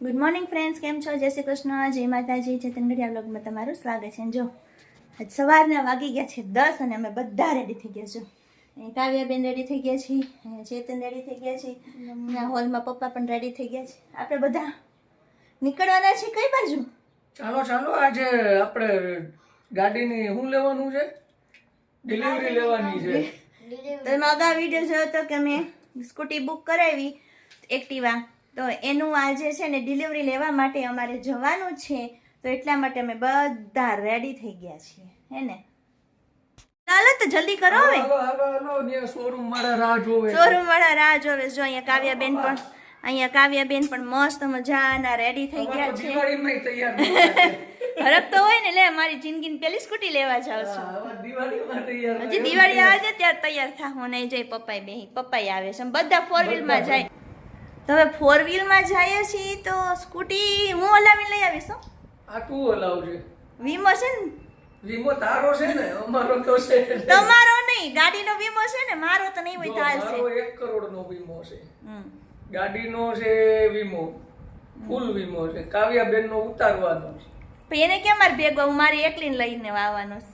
Good morning friends, કેમ છો? જય શ્રી કૃષ્ણ, જય માતાજી. ચેતન ગઢિયા વ્લોગમાં તમારું સ્વાગત છે. જો આજ સવારના વાગી ગયા છે 10 અને અમે બધા રેડી થઈ ગયા છું. કાવ્યાબેન રેડી થઈ ગયા છે, ચેતન રેડી થઈ ગયા છે, હોલમાં પપ્પા પણ રેડી થઈ ગયા છે. આપણે બધા નીકળવાના છે. કઈ બાજુ? ચાલો આજે આપણે ગાડીની શું લેવાનું છે? ડિલિવરી લેવાની છે. તમે અગાઉ વિડીયો જોયો તો કે અમે સ્કૂટી બુક કરાવી એક્ટિવા, તો એનું આજે છે ને ડિલિવરી લેવા માટે અમારે જવાનું છે. તો એટલા માટે અમે બધા રેડી થઈ ગયા છીએ, હે ને? ચાલો તો જલ્દી કરો હવે. શોરૂમ વાળા રાહ જોવે. જો અહીંયા કાવ્યાબેન પણ મસ્ત મજાના રેડી થઈ ગયા છે. દિવાળીમાં તૈયાર હરક તો હોય ને, લે મારી જિંદગીની પેલી સ્કૂટી લેવા જાવ છું. દિવાળીમાં તૈયાર. હજી દિવાળી આવે છે ત્યારે તૈયાર થાવું નહીં. જઈ પપ્પાએ આવે છે, બધા 4 વ્હીલમાં જાય. તો હવે 4 વ્હીલમાં જઈએ છીએ તો સ્કૂટી હું હલાવીને લઈ આવીશ. આ તું હલાવજે. વીમો છે ને? વીમો તારો છે ને, અમારો તો છે. તમારો નહીં, ગાડીનો વીમો છે ને, મારો તો નહીં હોય તો હાલશે. મારો 1 કરોડનો વીમો છે. ગાડીનો છે વીમો, ફૂલ વીમો છે. કાવ્યાબેનનો ઉતારવાનો છે. પણ એને કેમ મારે ભેગો, હું મારી એકલીને લઈને આવવાનો છે.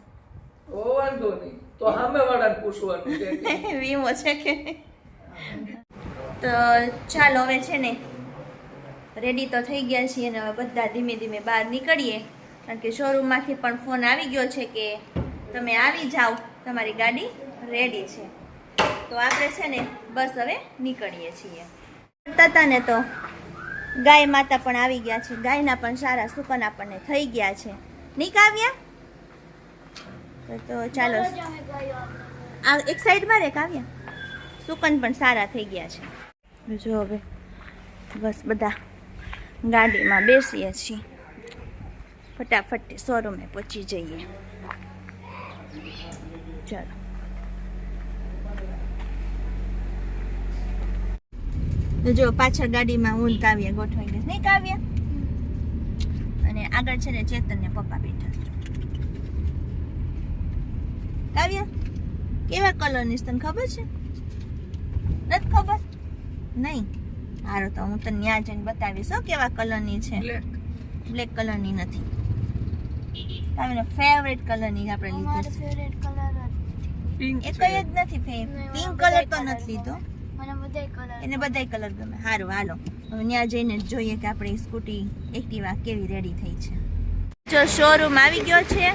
ઓ વાંધો નહીં, તો સામેવાળાને પૂછવાનું છે વીમો છે કે નહીં. તો ચાલો હવે છે ને રેડી તો થઈ ગયા છીએ અને હવે બધા ધીમે ધીમે બહાર નીકળીએ, કારણ કે શોરૂમમાંથી પણ ફોન આવી ગયો છે કે તમે આવી જાઓ, તમારી ગાડી રેડી છે. તો આપણે છે ને બસ હવે નીકળીએ છીએ. હતા ને તો ગાય માતા પણ આવી ગયા છે. ગાયના પણ સારા સુકન આપણને થઈ ગયા છે, નહીં કાવ્યા? તો ચાલો આ એક સાઈડમાં રે કાવ્યા. સુકન પણ સારા થઈ ગયા છે. જો હવે બસ બધા ગાડીમાં બેસીએ છીએ, ફટાફટ શોરૂમે પહોંચી જઈએ. ચાલો જો પાછળ ગાડીમાં હું કાવ્યા ગોઠવાઈ ગયા, નહીં કાવ્યા? અને આગળ છે ને ચેતન ને પપ્પા બેઠા છે. કાવ્યા કેવા કલરની તને ખબર છે? નથી ખબર? નહીં? હારો તો હું તને ત્યાં જઈને બતાવીશ કેવા કલરની છે. બ્લેક કલરની નથી, કાવ્યાનો ફેવરેટ કલરની આપણે લીધી છે. એક જ નથી, પિંક કલર તો નથી લીધો, એને બધાય કલર ગમે. સારું હાલો હવે ત્યાં જઈને જોઈએ કે આપણી સ્કૂટી એક્ટિવા કેવી રેડી થઈ છે. જો શોરૂમ આવી ગયો છે.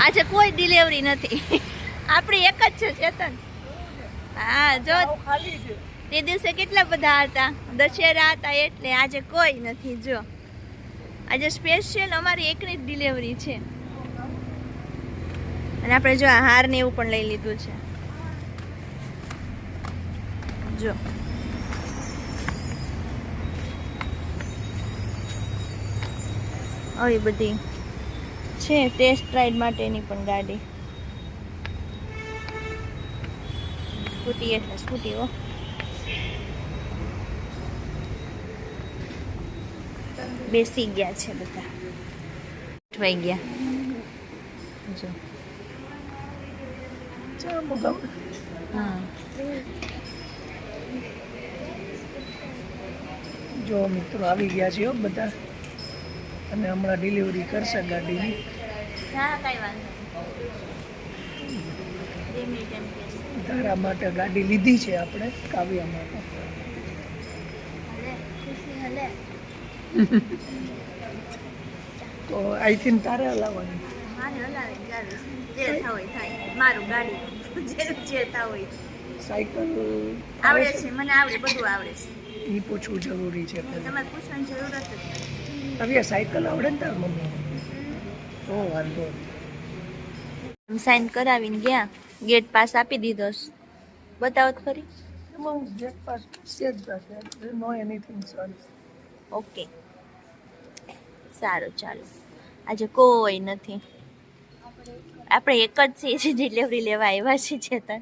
આજે કોઈ ડિલિવરી નથી, આપણી એક જ છે ચેતન. હા જો તે દિવસે કેટલા બધા હતા, દશેરા હતા, એટલે આજે કોઈ નથી. જો આજે સ્પેશિયલ અમારી એકની જ ડિલિવરી છે. અને આપણે જો આ હાર ને એવું પણ લઈ લીધું છે. જો આવી બધી છે ટેસ્ટ રાઈડ માટેની પણ ગાડી. સ્કૂટી એટલે સ્કૂટી હો. બેસી ગયા છે બધા, ઉઠવાઈ ગયા. જો જો મિત્રો આવી ગયા છે બધા, અને હમણાં ડિલિવરી કરશે ગાડીની. હા કઈ વાંધો નહીં. તારા માટે ગાડી લીધી છે આપણે, કાવ્યા માટે. તો આઈ થિંક તારે હલાવવાની. મારું ગાડી જે થાવ હોય. સાયકલ આવડે છે, મને આવડે, બધું આવડે છે. એ પૂછવું જરૂરી છે. તમારે પૂછવાની જરૂરત જ નથી. હવે સાયકલ આવડે ને તાર મમ્મી? તો વાંધો નહીં. સાઈન કરાવીને ગયા, ગેટ પાસ આપી દીધો. બતાવો તો ખરી. ગેટ પાસ છે જ પાસે, નો એનીથિંગ સોરી. ઓકે સારું, ચાલો. આજે કોઈ નથી, આપણે એક જ છીએ જે ડિલિવરી લેવા આવ્યા છે ચેતન,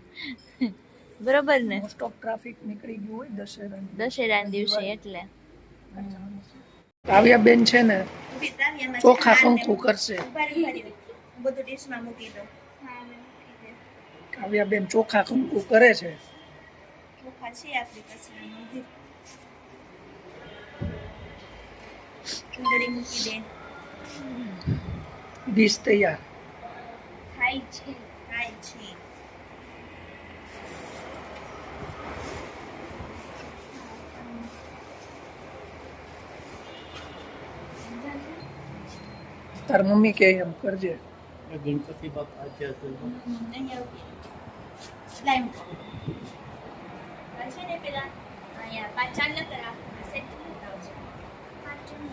બરોબર ને? મોસ્ટ ઓફ ટ્રાફિક નીકળી ગયું હોય દશેરાના દિવસે, એટલે કાવ્યાબેન છે ને ચોખા કંકુ કરશે. બધું ડીશમાં મૂકી દો. કાવ્યાબેન ચોખા કંકુ કરે છે. ચોખા છે આપણી પાસે. ચૂંદડી મૂકી દે. ડીશ તૈયાર. ખાય છે. તાર મમ્મી કે એમ કરજે. ગણપતિ બાપા છે લાઈમ છે ને પેલા અહીંયા પાચાન ન કરા સેટ આવશે.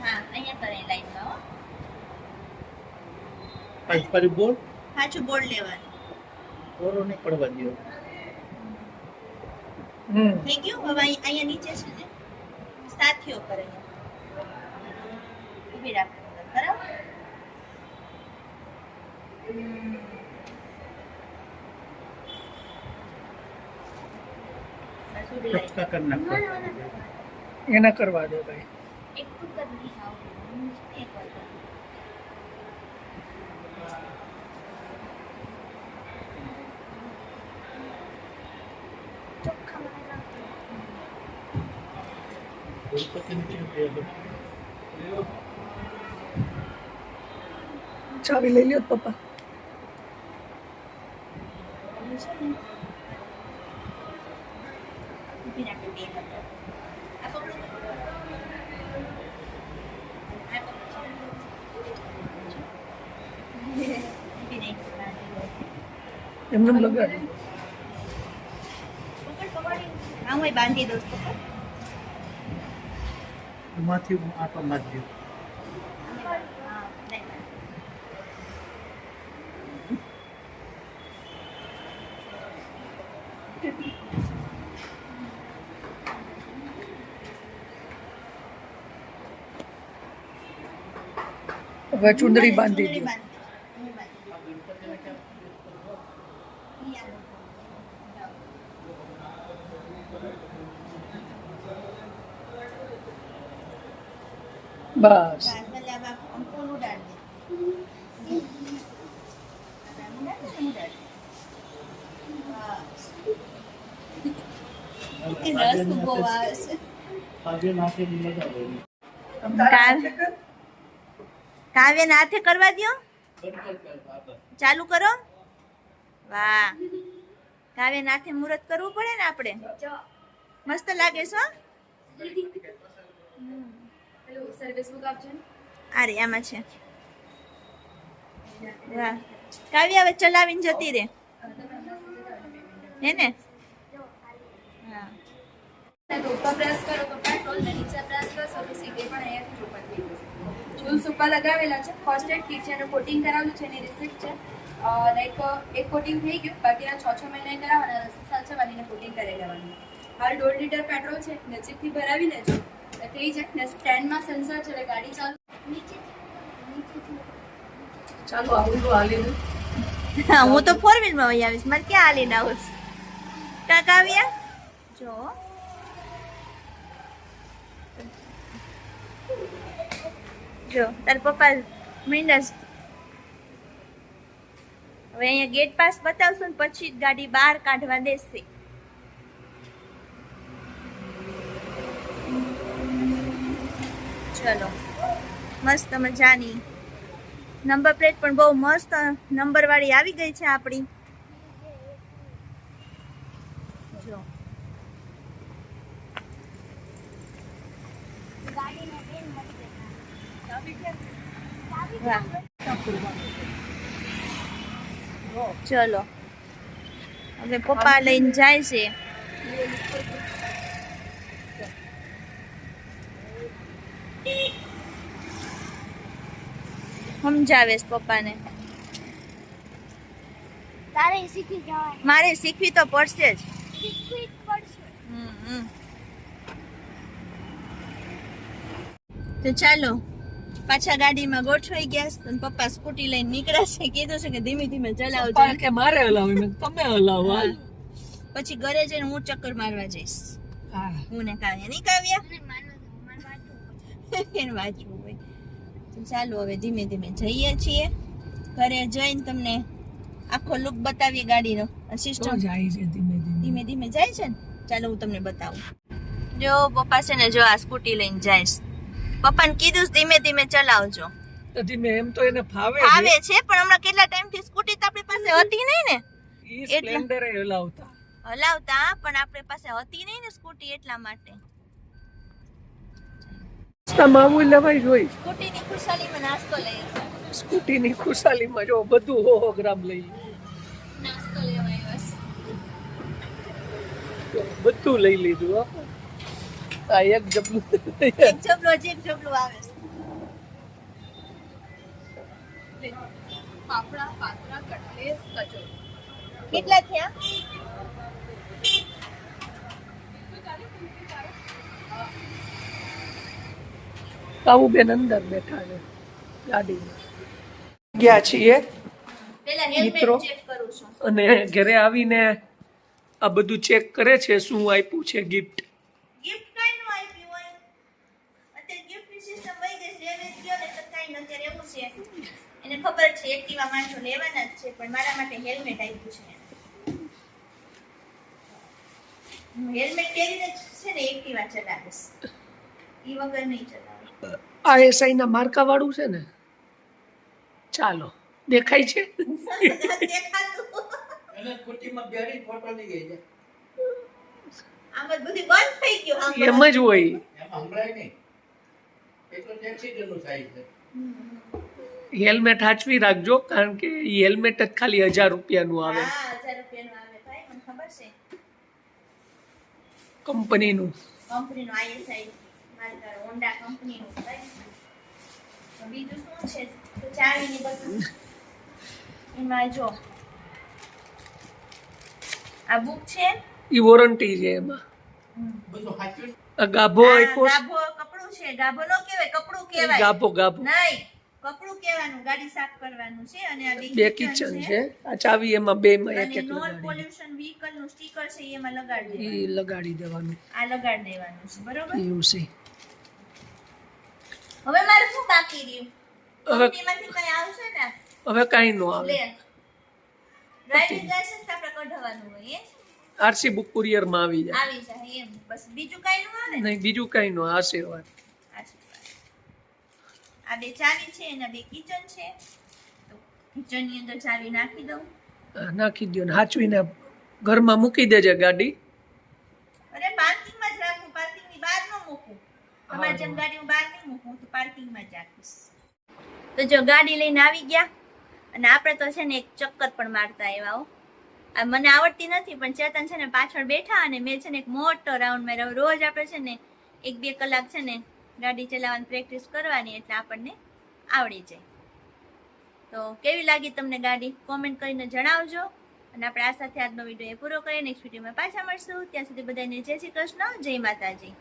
હા અહીંયા કરે લાઈનમાં હો. પાંચ પારી બોલ પાછું બોર્ડ લેવાનું. ઓરો નહીં પડવા દો. થઈ ગયું. હવે અહીંયા નીચે છે ને સાથીઓ કરે ઊભી રાખો બરાબર. કટકા કરી નાખો. એના કરવા દે ભાઈ. એક તો કરી આવું એક વાર ચોખ્ખા બનાવવા. ગણપતિની છે ચાવી લઈ લ્યો પપ્પા. ઊભી રાખો બે નંબર. આ પકડો. આ પકડો. ઊભી નહીં. એમને લગાડી. પકડ. હા હું બાંધી દઉં પકડ. એમાંથી આટો મારી દો. હા નહીં. હવે ચૂંદડી બાંધી દો. બસ પાગે નાખીને લગાવો. કાવ્યને હાથે કરવા દો. ચાલુ કરો. વાહ કાવ્યને હાથે મુહૂર્ત કરવું પડે ને આપણે. મસ્ત લાગે છો. અરે આમાં છે. વાહ કાવ્ય હવે ચલાવીને જતી રે હે ને. હા તો ઉપર પ્રેસ કરો તો પેટ્રોલ ને નીચે પ્રેસ કરશો તો સીધે પણ અહીંયાથી ઉપર થઈ જશે. જ્યુસ ઉપર લગાવેલા છે. ફર્સ્ટ એડ કિટ છે એનું કોટિંગ કરાવેલું છે એની રિસિપ્ટ છે. લાઈક એક કોટિંગ થઈ ગયું બાકીના 6 મહિને કરાવવાના રસ્તા છે વાલીને કોટિંગ કરી લેવાનું. હાલ 1.5 લીટર પેટ્રોલ છે નજીકથી ભરાવી લેજો એટલે થઈ જાય ને. સ્ટેન્ડમાં સેન્સર છે એટલે ગાડી ચાલુ ચાલો આવું તો હાલી દે. હા હું તો 4 વ્હીલમાં વહી આવીશ. મારે ક્યાં હાલીને આવું કા કાવ્ય જો. જો તાર પપ્પા મીંડસ. હવે અહીંયા ગેટ પાસ બતાવશું ને પછી જ ગાડી બહાર કાઢવા દેશે. ચલો મસ્ત મજાની નંબર પ્લેટ પણ બહુ મસ્ત નંબર વાળી આવી ગઈ છે આપણી. જો ચલો હવે પપ્પા લઈને જાય છે. સમજાવે છે પપ્પાને. તારે શીખી જવાય. મારે શીખવી તો પડશે જ. શીખવી જ પડશે. તો ચાલો પાછા ગાડીમાં ગોઠવાઈ ગયા છે. અને પપ્પા સ્કૂટી લઈને નીકળ્યા છે. કીધું છે કે ધીમે ધીમે ચલાવજો. પપ્પા કે મારે હલાવી મેં તમે હલાવો હાલ. પછી ઘરે જઈને હું ચક્કર મારવા જઈશ. હા હું ને કાવ્ય નહીં કાવ્ય અને માનવું એને વાંચવું હોય. તો ચાલો હવે ધીમે ધીમે જઈએ છીએ. ઘરે જઈને તમને આખો લુક બતાવીએ ગાડીનો. તો સિસ્ટમ જાય છે ધીમે ધીમે. ધીમે ધીમે જાય છે ને. ચાલો હું તમને બતાવું. જો પપ્પા છે ને જો આ સ્કૂટી લઈને જાય છે. પપ્પાને કીધું છે ધીમે ધીમે ચલાવજો. તો ધીમે એમ તો એને ફાવે ફાવે છે પણ હમણાં કેટલા ટાઈમથી સ્કૂટી તો આપણી પાસે હતી નહીં ને ઈ સ્પ્લેન્ડર એ હલાવતા. હલાવતા પણ આપણી પાસે હતી નહીં ને સ્કૂટી એટલા માટે. રસ્તામાં આવું લેવાય જોઈ. સ્કૂટીની ખુશાલીમાં નાસ્તો લઈએ છીએ. સ્કૂટીની ખુશાલીમાં જો બધું 100 ગ્રામ લઈ નાસ્તો લેવા આવ્યા છે. બધું લઈ લીધું હો. આ એક જબલું એક જબલો હજી એક જબલું આવે છે. ફાફડા પાત્રા કટલેસ કચોરી કેટલા થયા? કાવું બેન અંદર બેઠા છે ગાડીમાં. ગયા છીએ પેલા મિત્રો. હેલ્મેટ ચેક કરું છું. અને ઘરે આવીને આ બધું ચેક કરે છે શું આપ્યું છે ગિફ્ટ. ગિફ્ટ કઈ નું આપ્યું હોય? અત્યારે ગિફ્ટની સિસ્ટમ વહી ગઈ છે. લેવે ગયો ને તો કઈ અત્યારે એવું છે એને ખબર છે એક્ટિવા માણસો લેવાના જ છે પણ મારા માટે હેલ્મેટ આપ્યું છે. હું હેલ્મેટ પહેરીને જ છે ને એક્ટિવા ચલાવીશ. ઈ વગર નહીં ચલાવું. આ એસઆઈ ના માર્કા વાળું છે ને. ચાલો દેખાય છે. દેખાતું. એને સ્કૂટીમાં બેરી ફોટો લઈ ગઈ છે આમ જ બધું બંધ થઈ ગયું આમ એમ જ હોય. એમાં હમણાં નહીં એ તો એક્સિડન્ટનું થાય છે. હેલ્મેટ હાચવી રાખજો કારણ કે ઈ હેલ્મેટ જ ખાલી 1000 રૂપિયાનું આવે હા 1000 રૂપિયાનું આવે ભાઈ મને ખબર છે કંપનીનું. કંપનીનું ISI માર્કર હોન્ડા કંપનીનું ભાઈ. તો બીજું શું છે તો ચાવીની બધું એમાં જો આ બુક છે. ઈ વોરંટી છે એમાં. બધું સાચું આ ગાભો આ આપ્યો છે. ગાભો કપડું છે. ગાભો નો કહેવાય કપડું કહેવાય. ગાભો ગાભો નહીં કપડું કહેવાનું ગાડી સાફ કરવાનું છે અને આ બે કિચન છે. આ ચાવી એમાં બે માં એક અને એક નોન લગાડી પોલ્યુશન વ્હીકલ નું સ્ટીકર છે એ એમાં લગાડી દેવાનું. ઈ લગાડી દેવાનું. આ લગાડી દેવાનું છે બરોબર. એવું છે. હવે મારે શું બાકી રહ્યું? હવે કંપનીમાંથી કઈ આવશે ને હવે કાંઈ નો આવે. લે ડ્રાઇવિંગ લાયસન્સ આપણે કઢાવવાનું હોય આરસી બુક કુરિયર માં આવી જાય. આવી જાય એમ બસ બીજું કઈ નું આવે ને. નહીં બીજું કાંઈ નો. આશીર્વાદ. આ બે ચાવી છે એના બે કિચન છે તો કિચન ની અંદર ચાવી નાખી દઉં. નાખી દો ને હાચવીને ઘરમાં મૂકી દેજે ગાડી. અરે પાર્કિંગમાં જ રાખું પાર્કિંગની બહાર ન મૂકું. તમારી જેમ ગાડી હું બહાર નહીં મૂકું તો પાર્કિંગમાં જ રાખીશ. તો જો ગાડી લઈને આવી ગયા અને આપણે તો છે ને એક ચક્કર પણ મારતા આવ્યા હો. આ મને આવડતી નથી પણ ચેતન છે ને પાછળ બેઠા અને મેં છે ને એક મોટો રાઉન્ડ માર્યો. રોજ આપણે છે ને 1-2 કલાક છે ને ગાડી ચલાવવાની પ્રેક્ટિસ કરવાની એટલે આપણને આવડી જાય. તો કેવી લાગી તમને ગાડી કોમેન્ટ કરીને જણાવજો અને આપણે આ સાથે આજનો વિડીયો પૂરો કરીએ. નેક્સ્ટ વિડીયોમાં પાછા મળશું. ત્યાં સુધી બધાને જય શ્રી કૃષ્ણ, જય માતાજી.